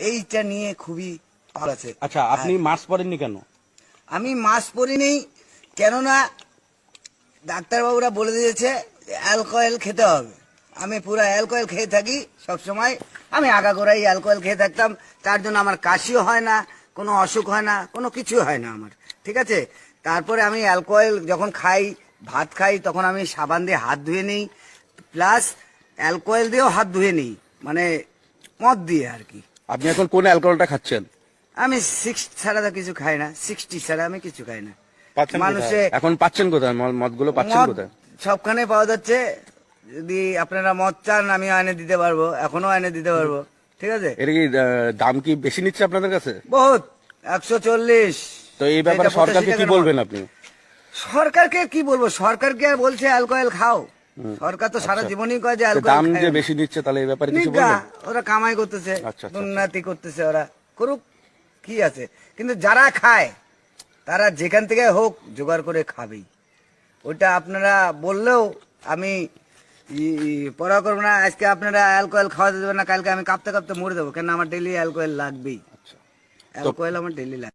এইটা নিয়ে খুবই ভালো আছে। আচ্ছা, আপনি মাস্ক পরেননি কেন? আমি মাস্ক পরিনি কেননা ডাক্তারবাবুরা বলে দিয়েছে অ্যালকোহল খেতে হবে। আমি পুরো অ্যালকোহল খেয়ে থাকি সব সময়। আমি আগাগোড়াই অ্যালকোহল খেয়ে থাকতাম, তার জন্য আমার কাশিও হয় না, কোনো অসুখ হয় না, কোনো কিছু হয় না আমার, ঠিক আছে। তারপরে আমি অ্যালকোহল যখন খাই, ভাত খাই, তখন আমি সাবান দিয়ে হাত ধুয়ে নিই, প্লাস অ্যালকোহল দিয়েও হাত ধুয়ে নিই, মানে মদ দিয়ে আর কি। আপনি এখন কোন অ্যালকোহলটা খাচ্ছেন? আমি 6 ছাড়া তো কিছু খাই না, 60 ছাড়া আমি কিছু খাই না। পাচ্ছেন মানুষে কোথায়? এখন পাচ্ছেন কোথায়? মদগুলো পাচ্ছেন মদ কোথায়? সবখানে পাওয়া যাচ্ছে। যদি আপনারা মদ চান আমি এনে দিতে পারবো, এখনো এনে দিতে পারবো, ঠিক আছে। এটা কি দাম কি বেশি নিচ্ছে আপনাদের কাছে? বহুত 140। তো এই ব্যাপারে যেটা 85 সরকারকে কি টাকার বলবেন মদ। আপনি? সরকারকে কি বলবো, সরকারকে আর বলছে অ্যালকোহল খাও। সরকার তো সারা আচ্ছা। জীবনই কয় যে তো অ্যালকোহল দাম খায় যে না। বেশি নিচ্ছে, তাহলে এই ব্যাপারে কিছু নিগা, বলবেন? ওরা কামাই করতেছে, আচ্ছা, আচ্ছা। উন্নতি করতেছে, ওরা করুক, কি আছে। কিন্তু যারা খায় তারা যেখান থেকে হোক জোগাড় করে খাবেই। ওইটা আপনারা বললেও আমি পড়া করবো না। আজকে আপনারা অ্যালকোহল খাওয়াতে দেবেন না, কালকে আমি কাঁপতে কাঁপতে মরে দেবো, কেন আমার ডেলি অ্যালকোহল লাগবেই। আচ্ছা। তো অ্যালকোহল আমার ডেলি লাগবে।